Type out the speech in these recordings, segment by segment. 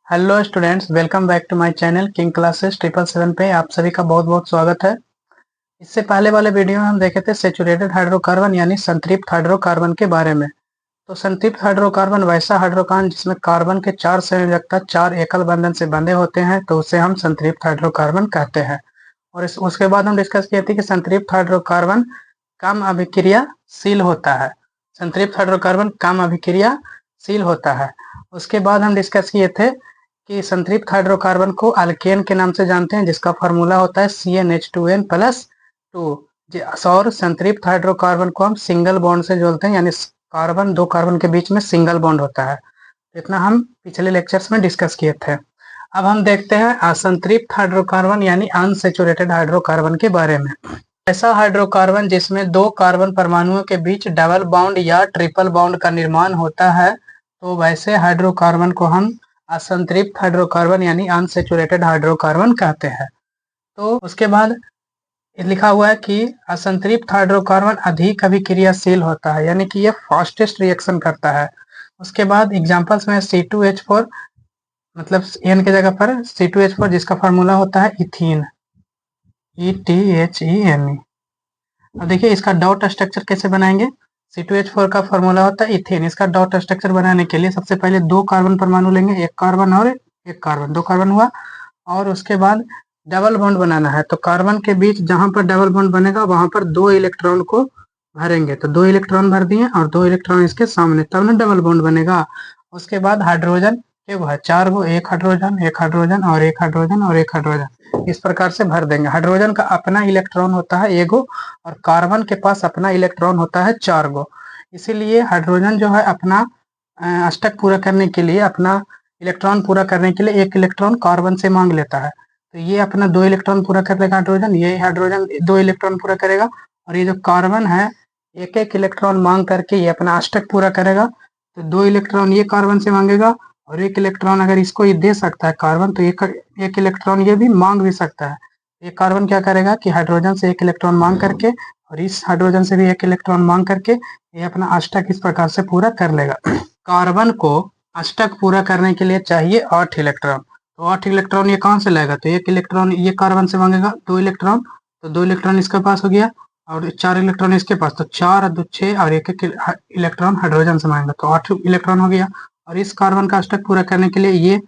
Hello students, welcome back to my channel king classes 777 पे आप सभी का बहुत बहुत स्वागत है। इससे पहले वाले वीडियो में हम देखे थे सेचुरेटेड हाइड्रोकार्बन यानी संतृप्त हाइड्रोकार्बन के बारे में। तो संतृप्त हाइड्रोकार्बन वैसा हाइड्रोकार्बन जिसमें कार्बन के 4 संयोजकता 4 एकल बंधन से बंधे होते हैं, तो उसे हम संतृप्त हाइड्रोकार्बन कहते हैं। और उसके बाद हम डिस्कस किए थे कि संतृप्त हाइड्रोकार्बन कम अभिक्रियाशील होता है। संतृप्त हाइड्रोकार्बन कम अभिक्रियाशील होता है। उसके बाद हम डिस्कस किए थे कि संतृप्त हाइड्रोकार्बन को अल्केन के नाम से जानते हैं, जिसका फॉर्मूला होता है CnH2n+2। और संतृप्त हाइड्रोकार्बन को हम सिंगल बॉन्ड से जोड़ते हैं, यानी दो कार्बन के बीच में सिंगल बॉन्ड होता है। इतना हम पिछले लेक्चर्स में डिस्कस किए थे। अब हम देखते हैं असंतृप्त हाइड्रोकार्बन यानी अनसेचुरेटेड हाइड्रोकार्बन के बारे में। ऐसा हाइड्रोकार्बन जिसमें दो कार्बन परमाणुओं के बीच डबल बॉन्ड या ट्रिपल बॉन्ड का निर्माण होता है, तो वैसे हाइड्रोकार्बन को हम असंतृप्त हाइड्रोकार्बन यानी अनसेचुरेटेड हाइड्रोकार्बन कहते हैं। तो उसके बाद लिखा हुआ है कि असंतृप्त हाइड्रोकार्बन अधिक अभिक्रियाशील होता है, यानी कि ये फास्टेस्ट रिएक्शन करता है। उसके बाद एग्जांपल्स में C2H4, मतलब N की जगह पर C2H4, जिसका फार्मूला होता है इथीन, ETHENE। अब देखिए इसका डॉट स्ट्रक्चर कैसे बनाएंगे। C2H4 का फार्मूला होता है इथेन। इसका डॉट स्ट्रक्चर बनाने के लिए सबसे पहले दो कार्बन परमाणु लेंगे, एक कार्बन और एक कार्बन, दो कार्बन हुआ। और उसके बाद डबल बॉन्ड बनाना है, तो कार्बन के बीच जहां पर डबल बॉन्ड बनेगा वहां पर दो इलेक्ट्रॉन को भरेंगे, तो दो इलेक्ट्रॉन भर दिए और दो इलेक्ट्रॉन इसके सामने, तब ना डबल बॉन्ड बनेगा। उसके बाद हाइड्रोजन के वो है चार गो, एक हाइड्रोजन, एक हाइड्रोजन और एक हाइड्रोजन और एक हाइड्रोजन, इस प्रकार से भर देंगे। हाइड्रोजन का अपना इलेक्ट्रॉन होता है एगो और कार्बन के पास अपना इलेक्ट्रॉन होता है चार गो। इसीलिए हाइड्रोजन जो है अपना अष्टक पूरा करने के लिए, अपना इलेक्ट्रॉन पूरा करने के लिए एक इलेक्ट्रॉन कार्बन से मांग लेता है। तो ये अपना दो इलेक्ट्रॉन पूरा कर लेगा हाइड्रोजन, ये हाइड्रोजन दो इलेक्ट्रॉन पूरा करेगा, और ये जो कार्बन है एक एक इलेक्ट्रॉन मांग करके ये अपना अष्टक पूरा करेगा। तो दो इलेक्ट्रॉन ये कार्बन से मांगेगा और एक इलेक्ट्रॉन अगर इसको ये दे सकता है कार्बन, तो एक इलेक्ट्रॉन ये भी मांग भी सकता है। ये कार्बन क्या करेगा कि हाइड्रोजन से एक इलेक्ट्रॉन मांग करके और इस हाइड्रोजन से भी एक इलेक्ट्रॉन मांग करके ये अपना अष्टक इस प्रकार से पूरा कर लेगा। कार्बन को अष्टक पूरा करने के लिए चाहिए 8 इलेक्ट्रॉन, तो 8 इलेक्ट्रॉन ये कहाँ से लाएगा, तो एक इलेक्ट्रॉन ये कार्बन से मांगेगा दो इलेक्ट्रॉन, तो दो इलेक्ट्रॉन इसके पास हो गया और चार इलेक्ट्रॉन इसके पास, तो 4 और 2 6 और एक इलेक्ट्रॉन हाइड्रोजन से मांगेगा, तो 8 इलेक्ट्रॉन हो गया। और इस कार्बन का अष्टक पूरा करने के लिए ये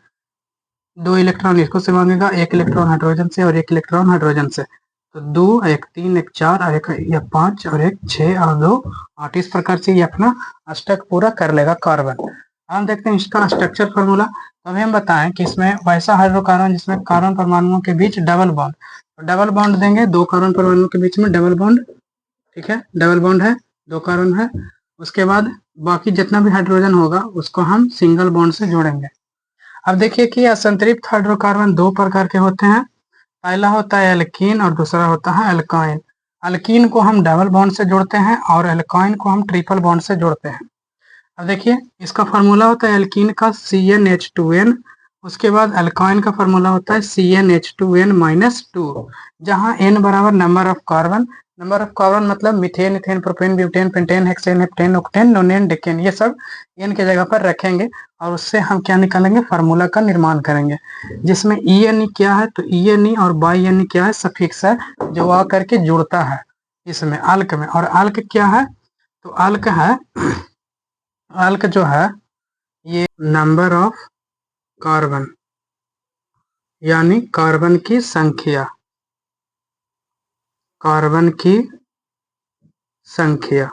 दो इलेक्ट्रॉन इसको से मांगेगा, एक इलेक्ट्रॉन हाइड्रोजन से और एक इलेक्ट्रॉन हाइड्रोजन से, तो 2 एक 3 एक 4 और एक 5 और एक 6 और 2 8, इस प्रकार से ये अपना अष्टक पूरा कर लेगा कार्बन। हम देखते हैं इसका स्ट्रक्चर फार्मूला। तो अभी हम बताएं कि इसमें वैसा हाइड्रोकार्बन जिसमें कार्बन परमाणुओं के बीच डबल बॉन्ड, तो डबल बॉन्ड देंगे, दो कार्बन परमाणुओं के बीच में डबल बॉन्ड, ठीक है, डबल बॉन्ड है, दो कार्बन है। उसके बाद बाकी जितना भी हाइड्रोजन होगा उसको हम सिंगल बॉन्ड से जोड़ेंगे। अब देखिए कि असंतृप्त हाइड्रोकार्बन दो प्रकार के होते हैं। पहला होता है एल्कीन और दूसरा होता है एल्काइन। एल्कीन को हम डबल बॉन्ड से जोड़ते हैं और एल्काइन को हम ट्रिपल बॉन्ड से जोड़ते हैं। अब देखिए इसका फार्मूला होता है एल्कीन का CnH2n। उसके बाद एल्काइन का फार्मूला होता है CnH2n-2, जहां n बराबर number of carbon, number of carbon मतलब methane, ethane, propane, butane, pentane, hexane, heptane, octane, nonane, decane, ये सब n के जगह पर रखेंगे और उससे हम क्या निकालेंगे, फार्मूला का निर्माण करेंगे। जिसमें ENE क्या है, तो ENE और BiNE क्या है, सफिक्स है जो आ करके जुड़ता है इसमें अल्क में। और अल्क क्या है, तो अल्क है, अल्क जो है ये नंबर ऑफ कार्बन यानी कार्बन की संख्या, कार्बन की संख्या।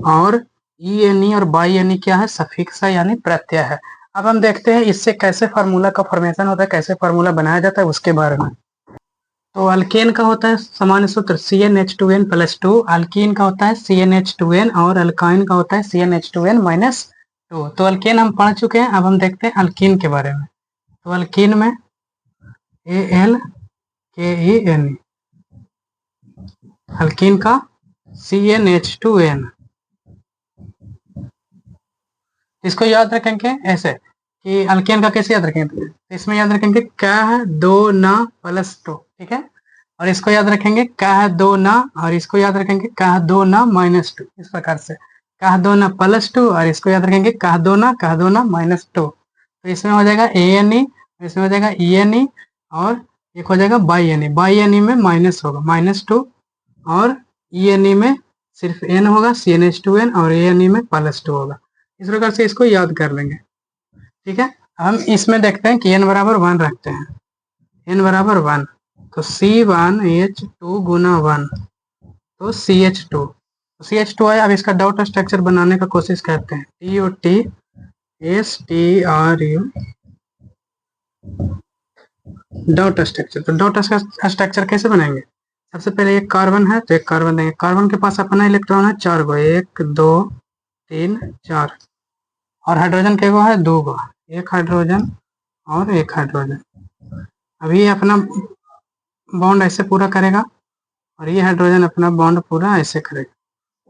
और ENE और BiNE क्या है, सफिक्स है यानी प्रत्यय है। अब हम देखते हैं इससे कैसे फार्मूला का फॉर्मेशन होता है, कैसे फार्मूला बनाया जाता है उसके बारे में। तो अल्केन का होता है सामान्य सूत्र CnH2n+2, अल्कीन का होता है CnH2n और अल्काइन का होता है CnH2n-2। तो अल्केन हम पढ़ चुके हैं, अब हम देखते हैं अल्कीन के बारे में। तो अल्कीन में ALKEN, अल्कीन का CnH2n, इसको याद रखेंगे ऐसे कि अल्केन का कैसे याद रखेंगे, तो इसमें याद रखेंगे कह दो ना +2, ठीक है। और इसको याद रखेंगे कह दो ना, और इसको याद रखेंगे कह दो ना -2, इस प्रकार से कह दो ना +2, और इसको याद रखेंगे कह दो ना -2। तो इसमें हो जाएगा ANE, इसमें हो जाएगा ENE, और एक हो जाएगा BiNe। BiNe में माइनस होगा, -2, और ENE में सिर्फ N होगा, CnH2n, और ANE में +2 होगा। इस प्रकार से इसको याद कर लेंगे। ठीक है, हम इसमें देखते हैं कि n बराबर 1 रखते हैं। n बराबर 1, तो C1H2 गुना 1, तो CH2। CH2 आया। अब इसका डॉट स्ट्रक्चर बनाने का कोशिश करते हैं। DOTSTRU dot structure. तो डॉट स्ट्रक्चर कैसे बनाएंगे? सबसे पहले एक कार्बन है तो एक कार्बन देंगे। कार्बन के पास अपना इलेक्ट्रॉन है 4 गो, 1 2 3 4, और हाइड्रोजन के गो है 2 गो, एक हाइड्रोजन और एक हाइड्रोजन। अभी अपना बॉन्ड ऐसे पूरा करेगा, और ये हाइड्रोजन अपना बॉन्ड पूरा ऐसे करेगा।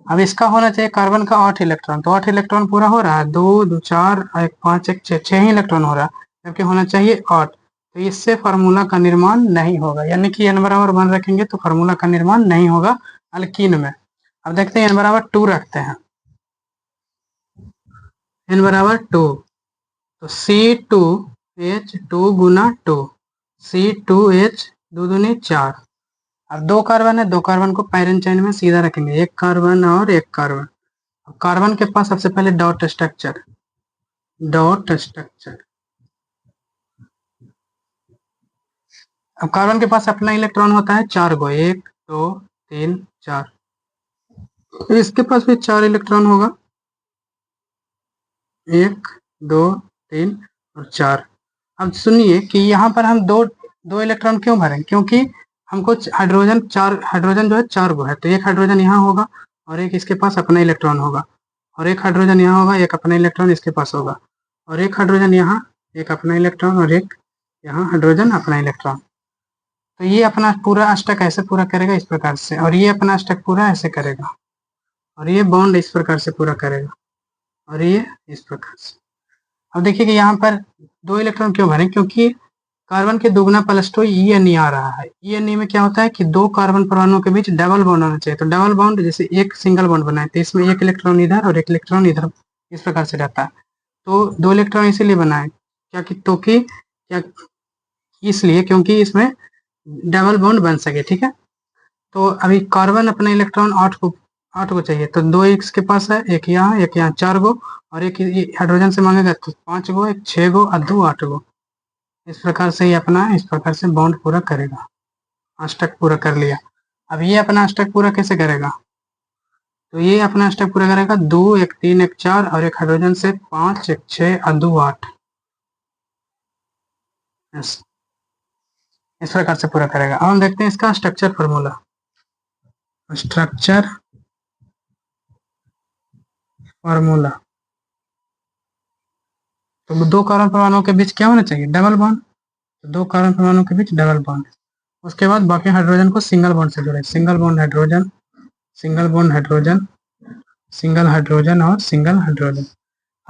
अब इसका होना चाहिए कार्बन का 8 इलेक्ट्रॉन, तो 8 इलेक्ट्रॉन पूरा हो रहा है, 2 2 4 1 5 1 6 6 ही इलेक्ट्रॉन हो रहा है, जबकि होना चाहिए 8। तो इससे फार्मूला का निर्माण नहीं होगा, यानी कि n बराबर 1 रखेंगे तो फार्मूला का निर्माण नहीं होगा अल्कीन में। अब देखते हैं n बराबर 2 रखते हैं। n बराबर 2, तो C2H2 गुना 2, C2H 2 दूनी 4। अब 2 कार्बन है, 2 कार्बन को पैरेंट चेन में सीधा रखेंगे, एक कार्बन और एक कार्बन। अब कार्बन के पास सबसे पहले डॉट स्ट्रक्चर, डॉट स्ट्रक्चर। अब कार्बन के पास अपना इलेक्ट्रॉन होता है 4 गो, 1 2 3 4, इसके पास भी 4 इलेक्ट्रॉन होगा, 1 2 3 और 4। अब सुनिए कि यहाँ पर हम दो इलेक्ट्रॉन क्यों भरें, क्योंकि हमको हाइड्रोजन 4, हाइड्रोजन जो है 4 गो है, तो एक हाइड्रोजन यहाँ होगा और एक इसके पास अपना इलेक्ट्रॉन होगा, और एक हाइड्रोजन यहाँ होगा, एक अपना इलेक्ट्रॉन इसके पास होगा, और एक हाइड्रोजन यहाँ, एक अपना इलेक्ट्रॉन, और एक यहाँ हाइड्रोजन अपना इलेक्ट्रॉन। तो ये अपना पूरा अष्टक ऐसे पूरा करेगा इस प्रकार से, और ये अपना अष्टक पूरा ऐसे करेगा, और ये बॉन्ड इस प्रकार से पूरा करेगा, और ये इस प्रकार से। अब देखिए कि यहाँ पर 2 इलेक्ट्रॉन क्यों भरे, क्योंकि कार्बन के दुगना +2 ENE आ रहा है। ENE में क्या होता है कि 2 कार्बन परमाणुओं के बीच डबल बॉन्ड होना चाहिए। तो डबल बॉन्ड जैसे एक सिंगल बॉन्ड बनाए, तो इसमें एक इलेक्ट्रॉन इधर और एक इलेक्ट्रॉन इधर, इस प्रकार से रहता है। तो 2 इलेक्ट्रॉन इसीलिए बनाए, क्या कि तो कि क्या, इसलिए क्योंकि इसमें डबल बॉन्ड बन सके। ठीक है, तो अभी कार्बन अपना इलेक्ट्रॉन 8 को चाहिए, तो 2 इसके पास है, एक यहाँ 4 गो, और एक हाइड्रोजन से मांगेगा तो 5 गो, एक 6 गो और 2 8 गो। इस प्रकार से ही अपना इस प्रकार से बॉन्ड पूरा करेगा, अष्टक पूरा कर लिया। अब ये अपना अष्टक पूरा कैसे करेगा? तो ये अपना अष्टक पूरा करेगा 2 1 3 1 4, और एक हाइड्रोजन से 5 1 6 और 2 8, इस प्रकार से पूरा करेगा। अब हम देखते हैं इसका स्ट्रक्चर फॉर्मूला। स्ट्रक्चर फॉर्मूला, तो 2 कार्बन परमाणुओं के बीच क्या होना चाहिए? Double bond. तो 2 कार्बन परमाणुओं के बीच डबल बॉन्ड। उसके बाद बाकी हाइड्रोजन को सिंगल बॉन्ड से जोड़े, single bond hydrogen, single bond hydrogen, single hydrogen और सिंगल हाइड्रोजन।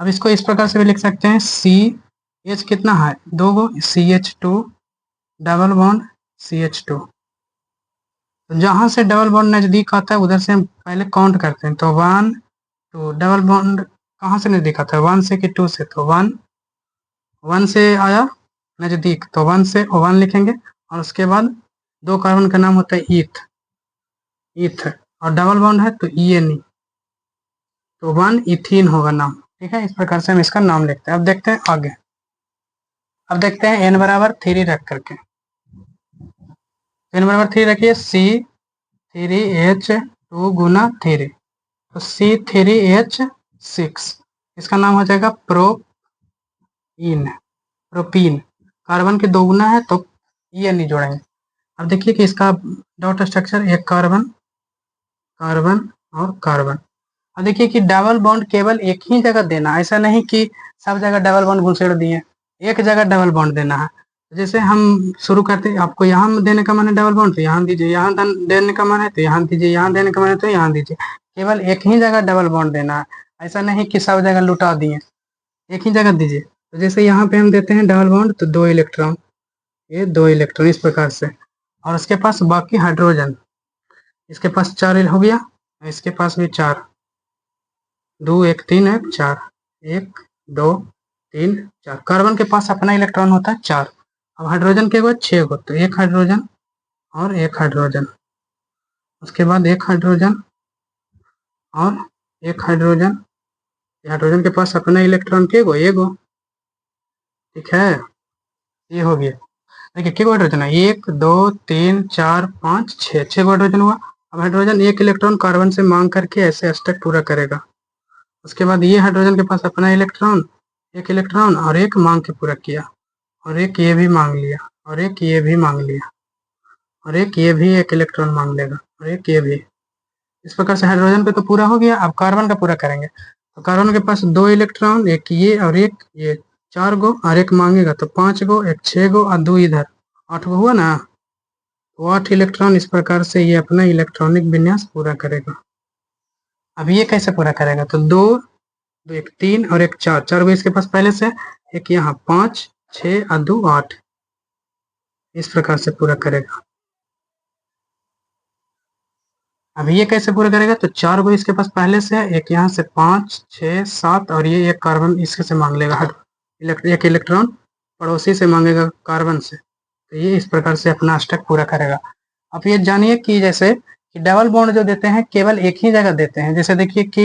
अब इसको इस प्रकार से भी लिख सकते हैं, CH कितना है? 2 गो, CH2 डबल बॉन्ड CH2। तो जहां से डबल बॉन्ड नजदीक आता है उधर से हम पहले काउंट करते हैं। तो 1 2, डबल बॉन्ड कहाँ से नजदीक आता है? 1 से कि 2 से? तो 1 से आया नजदीक, तो 1 से 1 लिखेंगे, और उसके बाद 2 कार्बन का नाम होता है ईथ, और डबल बॉन्ड है तो ENE, तो 1 इथीन होगा नाम। ठीक है, इस प्रकार से हम इसका नाम लिखते हैं। अब देखते हैं आगे। अब देखते हैं n बराबर 3 रख करके। n बराबर 3 रखिए, C3H2 गुना 3, तो C3H6, इसका नाम हो जाएगा प्रोपीन। कार्बन के 2 गुना है तो ENE जोड़ेंगे। अब देखिए कि इसका डॉट स्ट्रक्चर, एक कार्बन, कार्बन और कार्बन। अब देखिए कि डबल बॉन्ड केवल एक ही जगह देना, ऐसा नहीं कि सब जगह डबल बॉन्ड घुसेड़ दिए, एक जगह डबल बॉन्ड देना है। जैसे हम शुरू करते हैं, आपको यहाँ देने का मन है डबल बॉन्ड तो यहाँ दीजिए, यहाँ देने का मन है तो यहाँ दीजिए, यहाँ देने का मन है तो यहाँ दीजिए, केवल एक ही जगह डबल बॉन्ड देना है। ऐसा नहीं कि सब जगह लुटा दिए, एक ही जगह दीजिए। तो जैसे यहाँ पे हम देते हैं डबल बॉन्ड तो 2 इलेक्ट्रॉन, ये 2 इलेक्ट्रॉन इस प्रकार से, और उसके पास बाकी हाइड्रोजन, इसके पास 4 हो गया, इसके पास भी 4, 2 1 3 1 4, 1 2 3 4। कार्बन के पास अपना इलेक्ट्रॉन होता है 4। अब हाइड्रोजन के बाद 6 गो, तो एक हाइड्रोजन और एक हाइड्रोजन, उसके बाद एक हाइड्रोजन और एक हाइड्रोजन। हाइड्रोजन के पास अपना इलेक्ट्रॉन के गो, एगो, ठीक है, ये हो गया। देखिए कितने हाइड्रोजन है, 1 2 3 4 5 6, 6 हाइड्रोजन हुआ। अब हाइड्रोजन एक इलेक्ट्रॉन कार्बन से मांग करके ऐसे अष्टक पूरा करेगा। उसके बाद ये हाइड्रोजन के पास अपना इलेक्ट्रॉन, एक इलेक्ट्रॉन और एक मांग के पूरा किया, और एक ये भी मांग लिया, और एक ये भी मांग लिया, और एक ये भी एक इलेक्ट्रॉन मांग लेगा, और एक ये भी। इस प्रकार से हाइड्रोजन पे तो पूरा हो गया। अब कार्बन का पूरा करेंगे, तो कार्बन के पास 2 इलेक्ट्रॉन, एक ये और एक ये, 4 गो, और एक मांगेगा तो 5 गो, एक 6 गो और 2 इधर, 8 गो हुआ ना। तो 8 इलेक्ट्रॉन इस प्रकार से ये अपना इलेक्ट्रॉनिक विन्यास पूरा करेगा। अब ये कैसे पूरा करेगा, तो 2 2 एक 3 और एक 4, 4 गो इसके पास पहले से, एक यहाँ 5 6 और 2 8, इस प्रकार से पूरा करेगा। अब ये कैसे पूरा करेगा, तो 4 गो इसके पास पहले से है, एक यहाँ से 5 6 7 और ये एक कार्बन इसके से मांग लेगा, एक इलेक्ट्रॉन पड़ोसी से मांगेगा कार्बन से, तो ये इस प्रकार से अपना अष्टक पूरा करेगा। अब ये जानिए कि जैसे कि डबल बॉन्ड जो देते हैं केवल एक ही जगह देते हैं। जैसे देखिए कि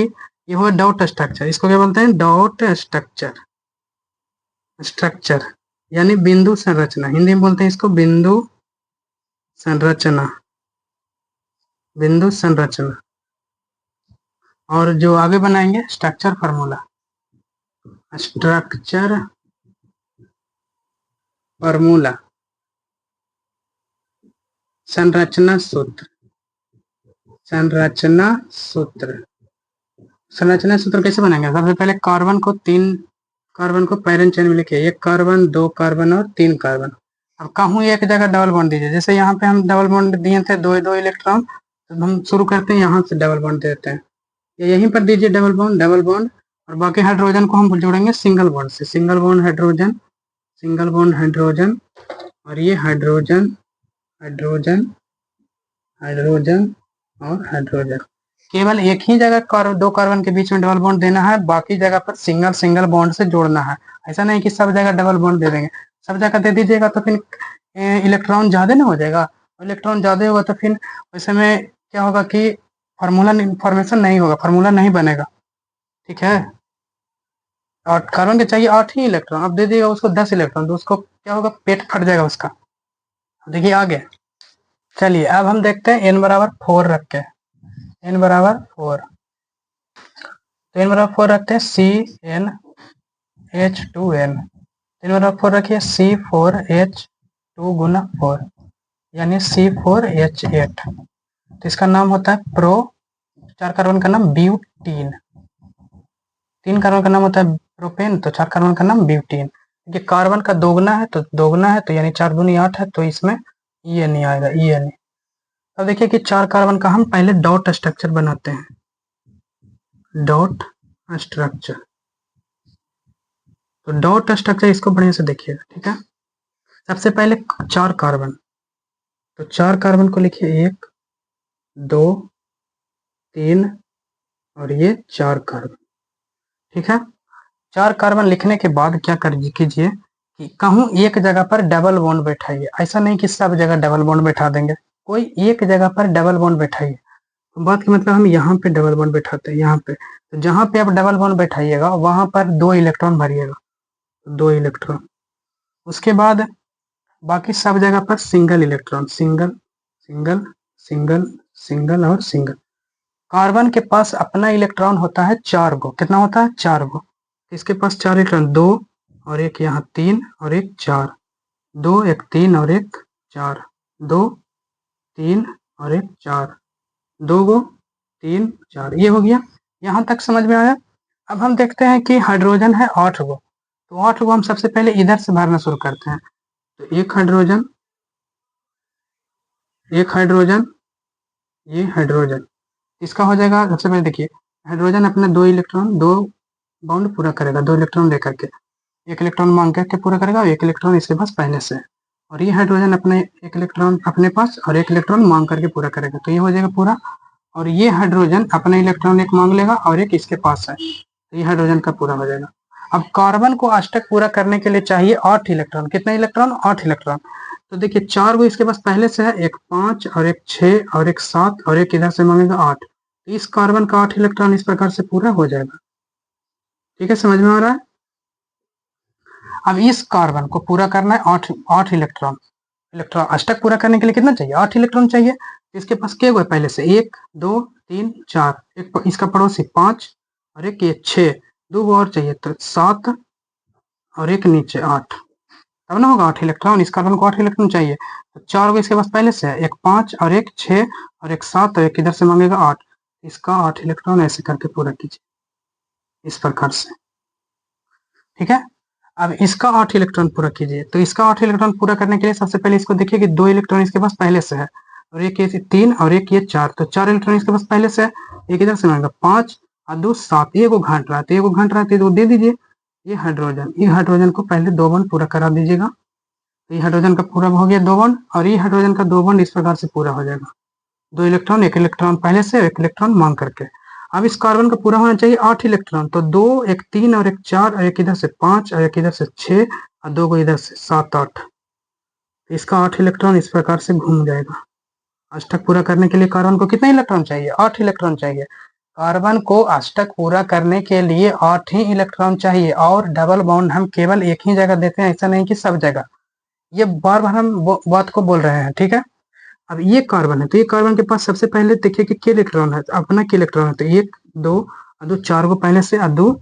ये हुआ डॉट स्ट्रक्चर, इसको क्या बोलते हैं, डॉट स्ट्रक्चर। स्ट्रक्चर यानी बिंदु संरचना, हिंदी में बोलते हैं इसको बिंदु संरचना, बिंदु संरचना। और जो आगे बनाएंगे स्ट्रक्चर फार्मूला, स्ट्रक्चर फार्मूला, संरचना सूत्र, संरचना सूत्र। संरचना सूत्र कैसे बनाएंगे, सबसे पहले कार्बन को 3 कार्बन को पैरेंट चेन में लिखिए, 1 कार्बन 2 कार्बन और 3 कार्बन। अब कहूँ एक जगह डबल बॉन्ड दीजिए, जैसे यहाँ पे हम डबल बॉन्ड दिए थे 2 2 इलेक्ट्रॉन, तो हम शुरू करते हैं यहाँ से डबल बॉन्ड देते हैं, यहीं पर दीजिए डबल बॉन्ड डबल बॉन्ड, और बाकी हाइड्रोजन को हम जोड़ेंगे सिंगल बॉन्ड से, single bond hydrogen, single bond hydrogen, और ये हाइड्रोजन हाइड्रोजन हाइड्रोजन और हाइड्रोजन। केवल एक ही जगह 2 कार्बन के बीच में डबल बॉन्ड देना है, बाकी जगह पर सिंगल सिंगल बॉन्ड से जोड़ना है। ऐसा नहीं कि सब जगह डबल बॉन्ड दे देंगे, सब जगह दे दीजिएगा तो फिर इलेक्ट्रॉन ज्यादा ना हो जाएगा, इलेक्ट्रॉन ज्यादा होगा तो फिर वैसे में क्या होगा कि फार्मूला फॉर्मेशन नहीं होगा, फार्मूला नहीं बनेगा, ठीक है। और कार्बन के चाहिए 8 ही इलेक्ट्रॉन, अब दे दिएगा उसको 10 इलेक्ट्रॉन, तो उसको क्या होगा, पेट फट जाएगा उसका। देखिए आगे चलिए, अब हम देखते हैं n बराबर 4 रख के, n बराबर 4, तो n बराबर 4 रखते हैं CnH2n, n बराबर 4 रखिए C4H2 गुना 4 यानी C4H8, तो इसका नाम होता है प्रो, 4 कार्बन का नाम ब्यूटीन, 3 कार्बन का नाम होता है प्रोपेन, तो 4 कार्बन का नाम ब्यूटीन। ये कार्बन का दोगुना है तो यानी 4 दूनी 8 है, तो इसमें ये नहीं आएगा, ये नहीं। अब देखिए कि 4 कार्बन का हम पहले डॉट स्ट्रक्चर बनाते हैं, डॉट स्ट्रक्चर। तो डॉट स्ट्रक्चर इसको बढ़िया से देखिएगा, ठीक है। सबसे पहले 4 कार्बन, तो 4 कार्बन को लिखिए 1 2 3 और ये 4 कार्बन, ठीक है। 4 कार्बन लिखने के बाद क्या कर कीजिए कि कहूँ एक जगह पर डबल बॉन्ड बैठाइए, ऐसा नहीं कि सब जगह डबल बॉन्ड बैठा देंगे, कोई एक जगह पर डबल बॉन्ड बैठाइए। बात का मतलब हम यहाँ पे डबल बॉन्ड बैठाते हैं, यहाँ पे, तो जहाँ पे आप डबल बॉन्ड बैठाइएगा वहां पर 2 इलेक्ट्रॉन भरिएगा, 2 इलेक्ट्रॉन। उसके बाद बाकी सब जगह पर single electron, single single single single और सिंगल। कार्बन के पास अपना इलेक्ट्रॉन होता है 4 गो, कितना होता है 4 गो, इसके पास 4 इलेक्ट्रॉन, 2 और एक यहाँ 3 और एक 4, 2 एक 3 और एक 4, 2 3 और एक 4, 2 गो 3 4, ये हो गया। यहाँ तक समझ में आया। अब हम देखते हैं कि हाइड्रोजन है 8 गो, तो 8 गो हम सबसे पहले इधर से भरना शुरू करते हैं, तो एक हाइड्रोजन, एक हाइड्रोजन, ये हाइड्रोजन, इसका हो जाएगा। सबसे पहले देखिए हाइड्रोजन अपने 2 इलेक्ट्रॉन 2 बॉन्ड पूरा करेगा, 2 इलेक्ट्रॉन लेकर के, एक इलेक्ट्रॉन मांग करके पूरा करेगा, एक इलेक्ट्रॉन इसके पास पहले से, और ये हाइड्रोजन अपने एक इलेक्ट्रॉन अपने पास और एक इलेक्ट्रॉन मांग करके पूरा करेगा, तो ये हो जाएगा पूरा। और ये हाइड्रोजन अपने इलेक्ट्रॉन एक मांग लेगा और एक इसके पास है, तो ये हाइड्रोजन का पूरा हो जाएगा। अब कार्बन को अष्टक पूरा करने के लिए चाहिए 8 इलेक्ट्रॉन। कितने इलेक्ट्रॉन? 8 इलेक्ट्रॉन। तो देखिए 4 को इसके पास पहले से है, एक 5 और एक 6 और एक 7 और एक इधर से मांगेगा 8। तो इस कार्बन का 8 इलेक्ट्रॉन इस प्रकार से पूरा हो जाएगा। ठीक है, समझ में आ रहा है? अब इस कार्बन को पूरा करना है 8 इलेक्ट्रॉन। इलेक्ट्रॉन अष्टक पूरा करने के लिए कितना चाहिए? 8 इलेक्ट्रॉन चाहिए। इसके पास क्या हुआ पहले से? 1 2 3 4, एक इसका पड़ोसी 5 और एक ये 6, 2 और चाहिए तो 7 और एक नीचे 8, तब ना होगा 8 इलेक्ट्रॉन। इस कार्बन को 8 इलेक्ट्रॉन चाहिए। तो 4 को इसके पास पहले से है, एक 5 और एक 6 और एक 7 और एक इधर से मांगेगा 8। इसका 8 इलेक्ट्रॉन ऐसे करके पूरा कीजिए इस प्रकार से। ठीक है, अब इसका 8 इलेक्ट्रॉन पूरा कीजिए। तो इसका 8 इलेक्ट्रॉन पूरा करने के लिए सबसे पहले इसको देखिए कि 2 इलेक्ट्रॉन इसके पास पहले से है और एक ये 3 और एक ये 4, तो 4 इलेक्ट्रॉन इसके पास पहले से है। एक इधर से मांगेगा 5 और 2 7, ये को घाट रहा है, तो ये को घाट रहा है तो दे दीजिए। ये हाइड्रोजन को पहले 2 बॉन्ड पूरा करा दीजिएगा। तो ये हाइड्रोजन का पूरा हो गया 2 बॉन्ड और ये हाइड्रोजन का 2 बॉन्ड इस प्रकार से पूरा हो जाएगा। 2 इलेक्ट्रॉन, 1 इलेक्ट्रॉन पहले से, 1 इलेक्ट्रॉन मांग करके। अब इस कार्बन का पूरा होना चाहिए 8 इलेक्ट्रॉन, तो 2 एक 3 और एक 4 और एक इधर से 5 और एक इधर से 6 और 2 को इधर से 7 8। इसका 8 इलेक्ट्रॉन इस प्रकार से घूम जाएगा। अष्टक पूरा करने के लिए कार्बन को कितना इलेक्ट्रॉन चाहिए? 8 इलेक्ट्रॉन चाहिए। कार्बन को अष्टक पूरा करने के लिए 8 ही इलेक्ट्रॉन चाहिए और डबल बॉन्ड हम केवल एक ही जगह देते हैं, ऐसा नहीं कि सब जगह। ये बार बार हम बात को बोल रहे हैं। ठीक है, अब ये कार्बन है तो ये कार्बन के पास सबसे पहले देखिए कि इलेक्ट्रॉन है, अपना इलेक्ट्रॉन है, तो 1 2 और 2 4 को पहले से और 2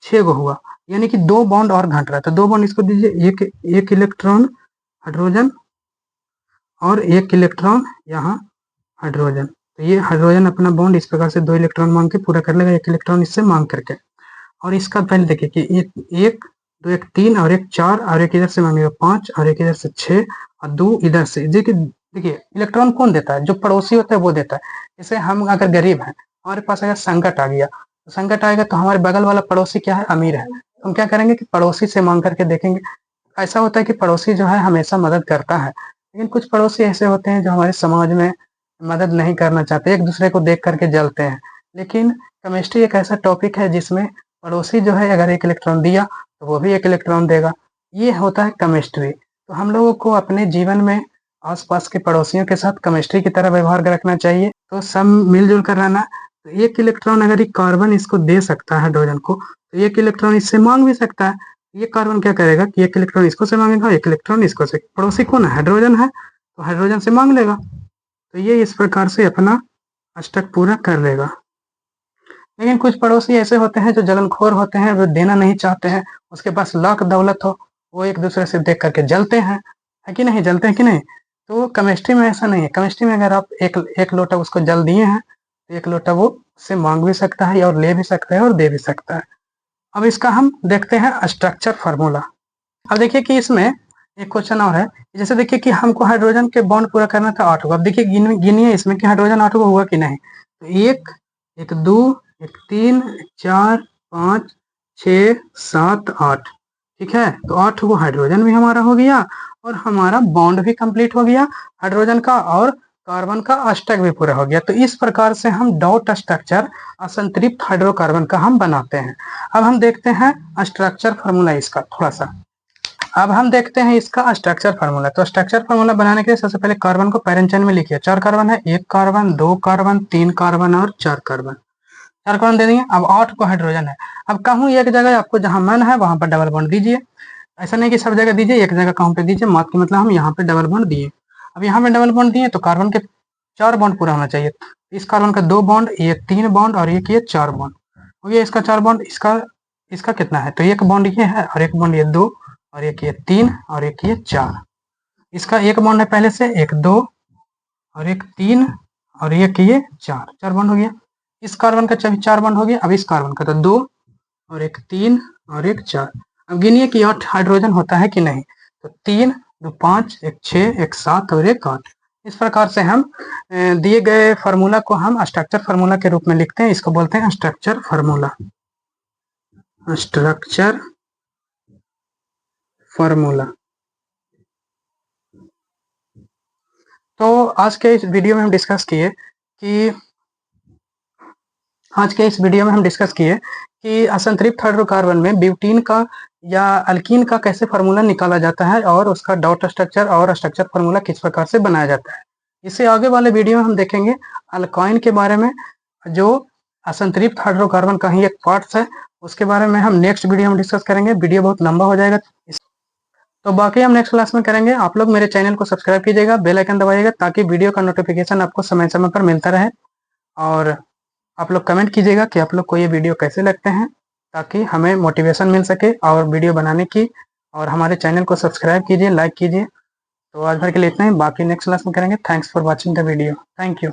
6 को हुआ, यानी कि 2 बॉन्ड और घट रहा है। तो 2 बॉन्ड इसको दीजिए, एक इलेक्ट्रॉन हाइड्रोजन और 1 इलेक्ट्रॉन यहाँ हाइड्रोजन। तो ये हाइड्रोजन अपना बॉन्ड इस प्रकार से 2 इलेक्ट्रॉन मांग के पूरा कर लेगा, 1 इलेक्ट्रॉन इससे मांग करके। और इसका पहले देखिए कि एक 2 एक 3 और एक 4 और एक इधर से मांगेगा 5 और एक इधर से 6 और 2 इधर से। देखिए इलेक्ट्रॉन कौन देता है? जो पड़ोसी होता है वो देता है। जैसे हम अगर गरीब हैं, हमारे पास अगर संकट आ गया, तो संकट आएगा तो हमारे बगल वाला पड़ोसी क्या है? अमीर है। हम क्या करेंगे कि पड़ोसी से मांग करके देखेंगे। ऐसा होता है कि पड़ोसी जो है हमेशा मदद करता है, लेकिन कुछ पड़ोसी ऐसे होते हैं जो हमारे समाज में मदद नहीं करना चाहते, एक दूसरे को देख करके जलते हैं। लेकिन केमिस्ट्री एक ऐसा टॉपिक है जिसमें पड़ोसी जो है अगर 1 इलेक्ट्रॉन दिया तो वो भी 1 इलेक्ट्रॉन देगा। ये होता है केमिस्ट्री। तो हम लोगों को अपने जीवन में आसपास के पड़ोसियों के साथ केमिस्ट्री की तरह व्यवहार रखना चाहिए, तो सब मिलजुल कर रहना। तो 1 इलेक्ट्रॉन अगर ये कार्बन इसको दे सकता है हाइड्रोजन को, तो 1 इलेक्ट्रॉन इससे मांग भी सकता है। ये कार्बन क्या करेगा कि 1 इलेक्ट्रॉन इसको से मांगेगा, 1 इलेक्ट्रॉन इसको से। पड़ोसी कौन है? हाइड्रोजन है, तो हाइड्रोजन से मांग लेगा। तो ये इस प्रकार से अपना अष्टक पूरा कर लेगा। लेकिन कुछ पड़ोसी ऐसे होते हैं जो जलनखोर होते हैं, वो देना नहीं चाहते हैं, उसके पास लाख दौलत हो, वो एक दूसरे से देख करके जलते हैं, है कि नहीं? जलते हैं कि नहीं? तो केमिस्ट्री में ऐसा नहीं है। केमिस्ट्री में अगर आप एक लोटा उसको जल दिए हैं, तो 1 लोटा वो से मांग भी सकता है और ले भी सकता है और दे भी सकता है। अब इसका हम देखते हैं स्ट्रक्चर फार्मूला। अब देखिए कि इसमें एक क्वेश्चन और है, जैसे देखिए कि हमको हाइड्रोजन के बॉन्ड पूरा करना था 8 को। अब देखिए गिनिए इसमें कि हाइड्रोजन 8 को हुआ कि नहीं। तो 1 2 1 3 4 5 6 7 8। ठीक है, तो 8 वो हाइड्रोजन भी हमारा हो गया और हमारा बॉन्ड भी कंप्लीट हो गया हाइड्रोजन का, और कार्बन का अष्टक भी पूरा हो गया। तो इस प्रकार से हम डॉट स्ट्रक्चर असंतृप्त हाइड्रोकार्बन का हम बनाते हैं। अब हम देखते हैं स्ट्रक्चर फार्मूला इसका थोड़ा सा। अब हम देखते हैं इसका स्ट्रक्चर फार्मूला। तो स्ट्रक्चर फार्मूला बनाने के लिए सबसे पहले कार्बन को पैरेंट चेन में लिखिए। 4 कार्बन है, 1 कार्बन 2 कार्बन 3 कार्बन और 4 कार्बन। 4 कार्बन दे दिए। अब 8 को हाइड्रोजन है। अब कहूँ एक जगह आपको जहां मन है वहां पर डबल बॉन्ड दीजिए। ऐसा नहीं कि सब जगह दीजिए, एक जगह कहूँ पे दीजिए। मात के मतलब हम यहाँ पे डबल बॉन्ड दिए। अब यहाँ पे डबल बॉन्ड दिए तो कार्बन के 4 बॉन्ड पूरा होना चाहिए। इस कार्बन का 2 बॉन्ड, ये 3 बॉन्ड और एक ये 4 बॉन्ड हो गया। इसका 4 बॉन्ड, इसका कितना है? तो 1 बॉन्ड ये है और 1 बॉन्ड ये 2 और एक ये 3 और एक ये 4। इसका 1 बॉन्ड है पहले से, 1 2 और एक 3 और एक ये 4 बॉन्ड हो गया। इस कार्बन का 4 बॉन्ड हो गया। अब इस कार्बन का तो 2 और एक 3 और एक 4। अब गिनिए कि 8 हाइड्रोजन होता है कि नहीं। तो 3 2 5 1 6 1 7 और एक 8। इस प्रकार से हम दिए गए फार्मूला को हम स्ट्रक्चर फार्मूला के रूप में लिखते हैं। इसको बोलते हैं स्ट्रक्चर फार्मूला। Structure formula. तो आज के इस वीडियो में हम डिस्कस किए कि आज के इस वीडियो में हम डिस्कस किए कि असंतृप्त हाइड्रोकार्बन में ब्यूटीन का या अल्कीन का कैसे फार्मूला निकाला जाता है और उसका डॉट स्ट्रक्चर और स्ट्रक्चर फार्मूला किस प्रकार से बनाया जाता है। इससे आगे वाले वीडियो में हम देखेंगे अल्काइन के बारे में, जो असंतृप्त हाइड्रोकार्बन का ही एक पार्ट्स है, उसके बारे में हम नेक्स्ट वीडियो में डिस्कस करेंगे। वीडियो बहुत लंबा हो जाएगा, तो बाकी हम नेक्स्ट क्लास में करेंगे। आप लोग मेरे चैनल को सब्सक्राइब कीजिएगा, बेल आइकन दबाइएगा ताकि वीडियो का नोटिफिकेशन आपको समय समय पर मिलता रहे। और आप लोग कमेंट कीजिएगा कि आप लोग को ये वीडियो कैसे लगते हैं, ताकि हमें मोटिवेशन मिल सके और वीडियो बनाने की। और हमारे चैनल को सब्सक्राइब कीजिए, लाइक कीजिए। तो आज भर के लिए इतना ही, बाकी नेक्स्ट क्लास में करेंगे। Thanks for watching the video. Thank you.